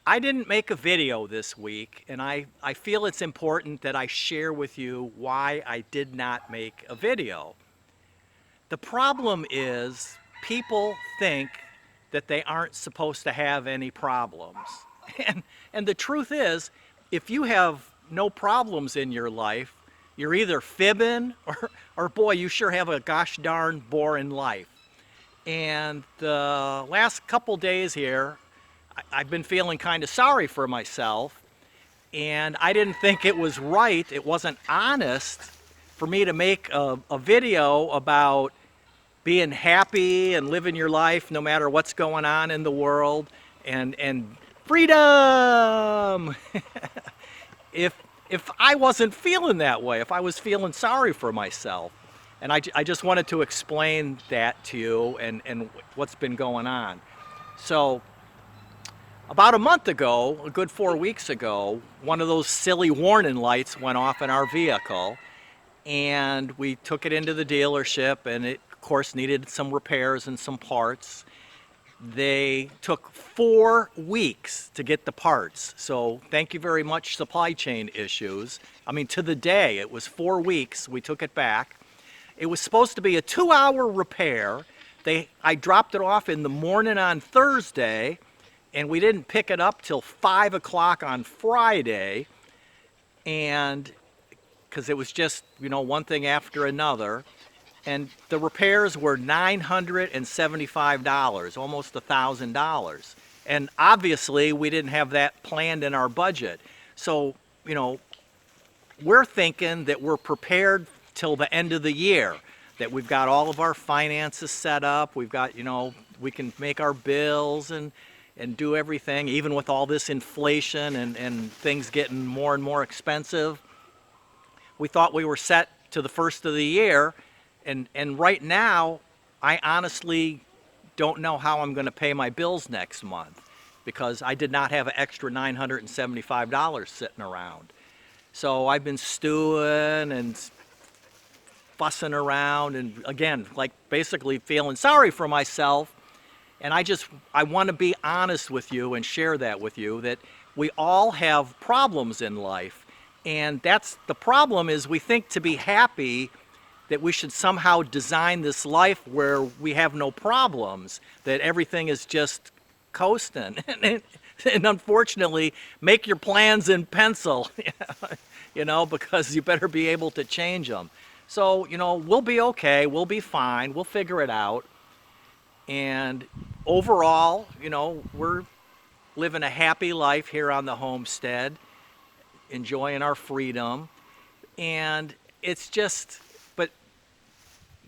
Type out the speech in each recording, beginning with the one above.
I didn't make a video this week, and I feel it's important that I share with you why I did not make a video. The problem is people think that they aren't supposed to have any problems. And, and the truth is, if you have no problems in your life, you're either fibbing or boy, you sure have a gosh darn boring life. And the last couple days here, I've been feeling kind of sorry for myself, and I didn't think it was right, it wasn't honest for me to make a video about being happy and living your life no matter what's going on in the world and freedom. if I wasn't feeling that way, if I was feeling sorry for myself. And I just wanted to explain that to you and what's been going on. So about a month ago, a good 4 weeks ago, one of those silly warning lights went off in our vehicle, and we took it into the dealership, and it of course needed some repairs and some parts. They took 4 weeks to get the parts, so thank you very much, supply chain issues. I mean, to the day, it was 4 weeks. We took it back. It was supposed to be a 2-hour repair. I dropped it off in the morning on Thursday, and we didn't pick it up till 5 o'clock on Friday, and because it was just, one thing after another. And the repairs were $975, almost $1,000. And obviously we didn't have that planned in our budget. So, we're thinking that we're prepared till the end of the year, that we've got all of our finances set up, we've got, we can make our bills and do everything, even with all this inflation and things getting more and more expensive. We thought we were set to the first of the year, and right now, I honestly don't know how I'm going to pay my bills next month because I did not have an extra $975 sitting around. So I've been stewing and fussing around and again, like basically feeling sorry for myself. And I want to be honest with you and share that with you, that we all have problems in life. And that's the problem, is we think to be happy that we should somehow design this life where we have no problems, that everything is just coasting. And unfortunately, make your plans in pencil, because you better be able to change them. So, we'll be okay, we'll be fine, we'll figure it out. And overall, we're living a happy life here on the homestead, enjoying our freedom. And it's just, but,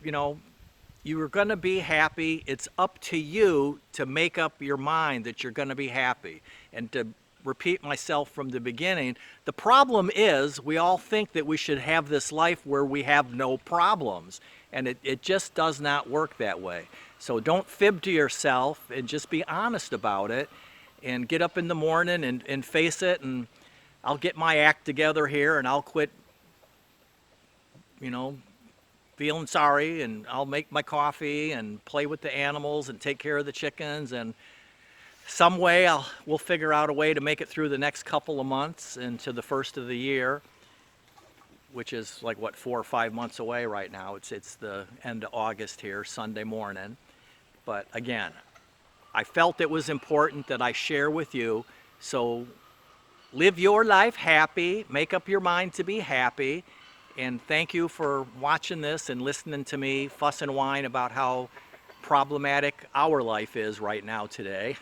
you're going to be happy. It's up to you to make up your mind that you're going to be happy. And to repeat myself from the beginning, the problem is we all think that we should have this life where we have no problems. And it just does not work that way. So don't fib to yourself and just be honest about it and get up in the morning and face it. And I'll get my act together here and I'll quit, feeling sorry, and I'll make my coffee and play with the animals and take care of the chickens, and some way we'll figure out a way to make it through the next couple of months into the first of the year, which is like 4 or 5 months away right now. It's the end of August here, Sunday morning. But again, I felt it was important that I share with you. So live your life happy, make up your mind to be happy. And thank you for watching this and listening to me fuss and whine about how problematic our life is right now today.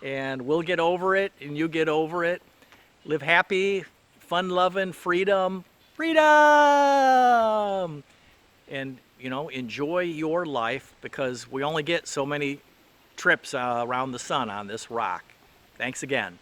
And we'll get over it, and you get over it. Live happy, fun-loving, freedom. And, enjoy your life, because we only get so many trips around the sun on this rock. Thanks again.